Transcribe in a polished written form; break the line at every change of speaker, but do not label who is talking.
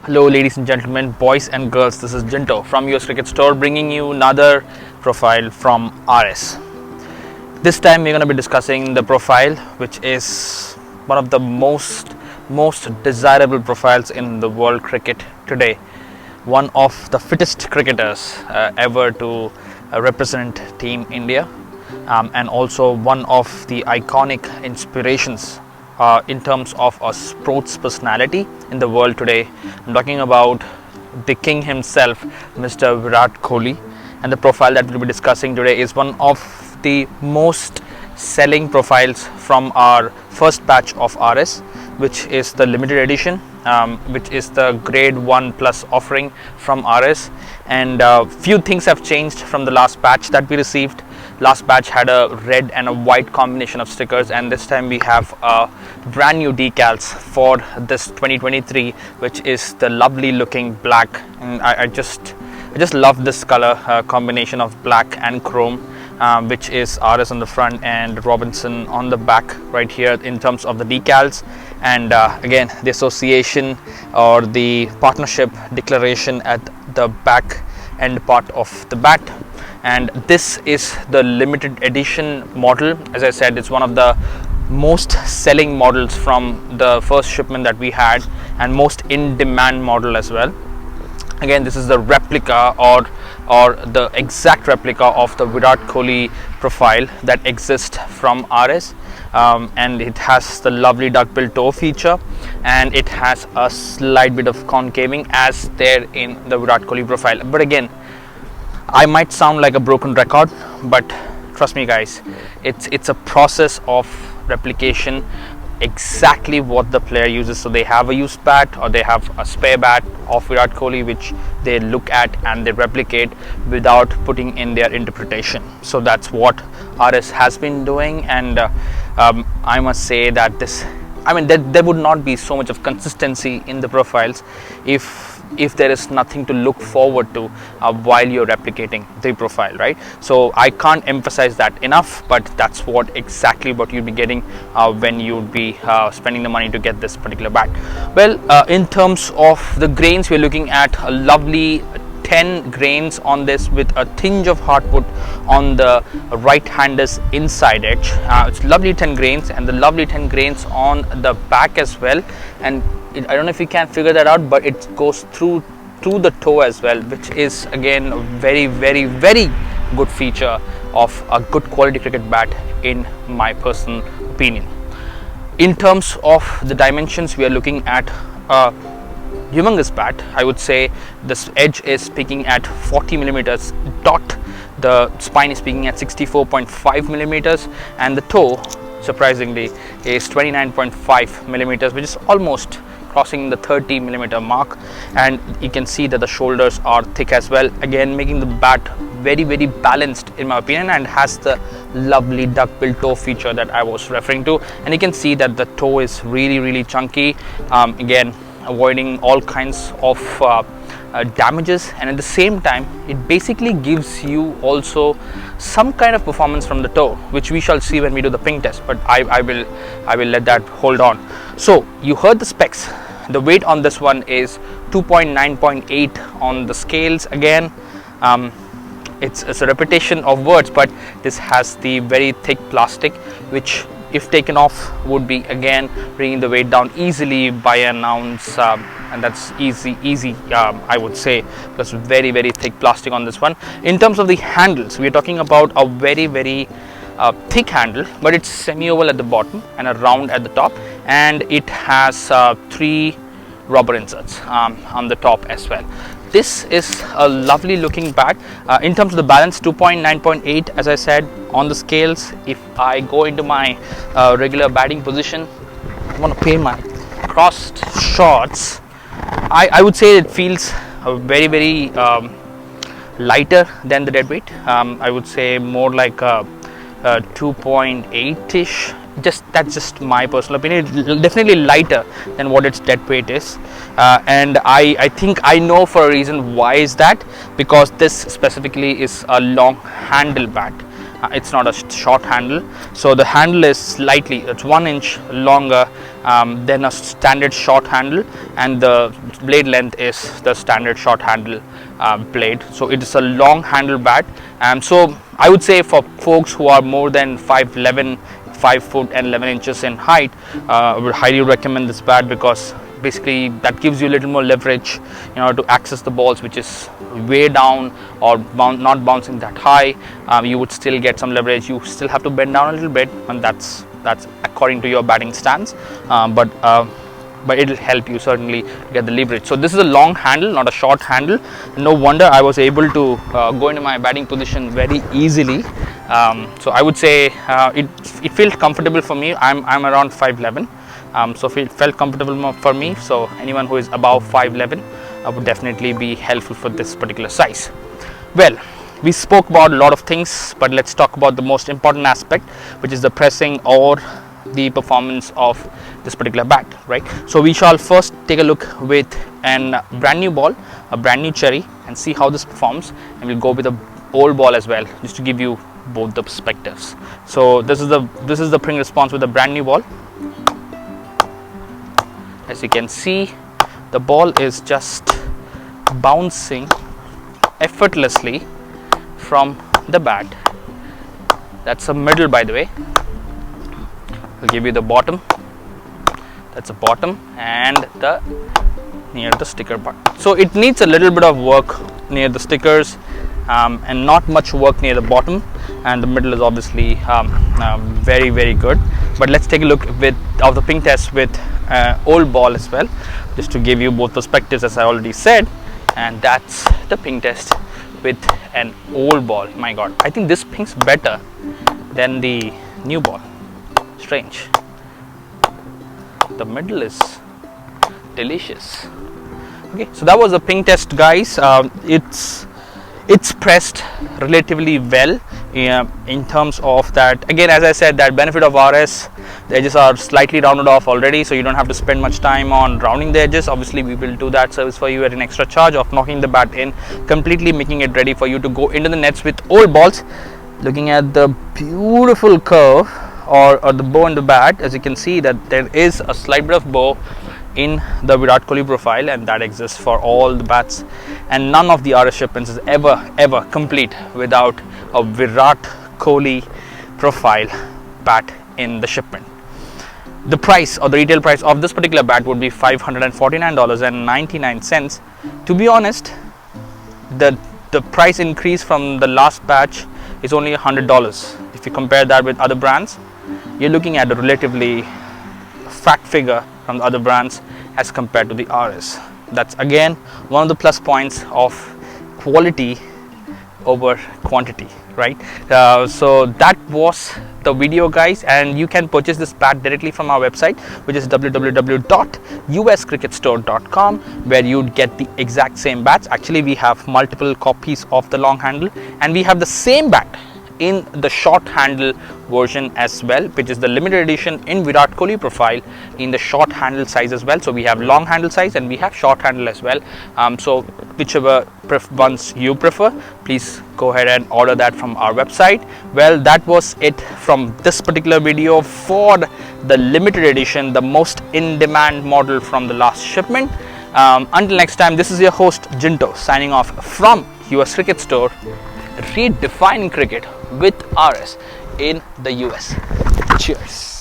Hello ladies and gentlemen, boys and girls, this is Jinto from US Cricket Store bringing you another profile from RS. This time we're going to be discussing the profile which is one of the most desirable profiles in the world cricket today. One of the fittest cricketers ever to represent Team India and also one of the iconic inspirations in terms of a sports personality in the world today. I'm talking about the king himself, Mr. Virat Kohli, and the profile that we'll be discussing today is one of the most selling profiles from our first batch of RS, which is the limited edition, which is the grade 1 plus offering from RS. And few things have changed from the last batch that we received. Last batch had a red and a white combination of stickers, and this time we have brand new decals for this 2023, which is the lovely looking black. And I just love this color combination of black and chrome, which is RS on the front and Robinson on the back right here in terms of the decals. And again, the association or the partnership declaration at the back end part of the bat. And this is the limited edition model. As I said, it's one of the most selling models from the first shipment that we had and most in demand model as well. Again, this is the replica or the exact replica of the Virat Kohli profile that exists from RS, and it has the lovely duckbill toe feature, and it has a slight bit of concaving as there in the Virat Kohli profile. But again, I might sound like a broken record, but trust me guys, it's a process of replication, exactly what the player uses. So they have a used bat or they have a spare bat of Virat Kohli which they look at and they replicate without putting in their interpretation. So that's what RS has been doing, and I must say that there would not be so much of consistency in the profiles if there is nothing to look forward to while you're replicating the profile, right? So I can't emphasize that enough, but that's exactly what you'll be getting when you'd be spending the money to get this particular bat. Well, in terms of the grains, we're looking at a lovely 10 grains on this with a tinge of hardwood on the right hander's inside edge. It's lovely 10 grains and the lovely 10 grains on the back as well. And I don't know if you can figure that out, but it goes through the toe as well, which is again a very good feature of a good quality cricket bat in my personal opinion. In terms of the dimensions, we are looking at a humongous bat. I would say this edge is peaking at 40 millimeters dot, the spine is peaking at 64.5 millimeters, and the toe surprisingly is 29.5 millimeters, which is almost crossing the 30 millimeter mark. And you can see that the shoulders are thick as well, again making the bat very balanced in my opinion, and has the lovely duckbill toe feature that I was referring to. And you can see that the toe is really chunky, again avoiding all kinds of damages, and at the same time it basically gives you also some kind of performance from the toe, which we shall see when we do the ping test, but I will let that hold on. So you heard the specs. The weight on this one is 2.9.8 on the scales. Again, it's a repetition of words, but this has the very thick plastic, which if taken off would be again bringing the weight down easily by an ounce, and that's easy I would say, because very thick plastic on this one. In terms of the handles, we are talking about a very thick handle, but it's semi-oval at the bottom and a round at the top, and it has 3 rubber inserts on the top as well. This is a lovely looking bat. In terms of the balance, 2.9.8 as I said on the scales. If I go into my regular batting position, I want to play my crossed shots, I would say it feels very lighter than the dead weight. I would say more like 2.8 ish. That's just my personal opinion. Definitely lighter than what its dead weight is, and I think I know for a reason why is that, because this specifically is a long handle bat. It's not a short handle, so the handle is slightly, it's 1 inch longer than a standard short handle, and the blade length is the standard short handle blade. So it is a long handle bat, so I would say for folks who are more than 5'11", 5 foot and 11 inches in height, I would highly recommend this bat, because basically that gives you a little more leverage, to access the balls which is way down or not bouncing that high. You would still get some leverage. You still have to bend down a little bit, and that's according to your batting stance, but it will help you certainly get the leverage. So this is a long handle, not a short handle. No wonder I was able to go into my batting position very easily. So I would say it felt comfortable for me. I'm around 5'11", so it felt comfortable for me. So anyone who is above 5'11" would definitely be helpful for this particular size. Well, we spoke about a lot of things, but let's talk about the most important aspect, which is the pressing or the performance of this particular bat, right? So we shall first take a look with a brand new ball, a brand new cherry, and see how this performs, and we'll go with a old ball as well, just to give you both the perspectives. So this is the ping response with a brand new ball. As you can see, the ball is just bouncing effortlessly from the bat. That's a middle, by the way. I'll give you the bottom. That's the bottom, and the near the sticker part. So it needs a little bit of work near the stickers, and not much work near the bottom, and the middle is obviously very, very good. But let's take a look of the ping test with old ball as well, just to give you both perspectives, as I already said. And that's the ping test with an old ball. My god, I think this pings better than the new ball. Strange. The middle is delicious. Okay, so that was a ping test, guys. It's pressed relatively well in terms of that. Again, as I said, that benefit of RS, the edges are slightly rounded off already, so you don't have to spend much time on rounding the edges. Obviously, we will do that service for you at an extra charge of knocking the bat in completely, making it ready for you to go into the nets with old balls. Looking at the beautiful curve or the bow in the bat, as you can see that there is a slight bit of bow in the Virat Kohli profile, and that exists for all the bats, and none of the RS shipments is ever complete without a Virat Kohli profile bat in the shipment. The price, or the retail price of this particular bat, would be $549.99. To be honest, the price increase from the last batch is only $100. If you compare that with other brands, you're looking at a relatively fat figure from the other brands as compared to the RS. That's again one of the plus points of quality over quantity, right? So that was the video, guys, and you can purchase this bat directly from our website, which is www.uscricketstore.com, where you'd get the exact same bats. Actually, we have multiple copies of the long handle, and we have the same bat in the short handle version as well, which is the limited edition in Virat Kohli profile in the short handle size as well. So we have long handle size and we have short handle as well. So whichever ones you prefer, please go ahead and order that from our website. Well, that was it from this particular video for the limited edition, the most in demand model from the last shipment. Until next time, this is your host Jinto signing off from US Cricket Store, redefining cricket with RS in the US. Cheers.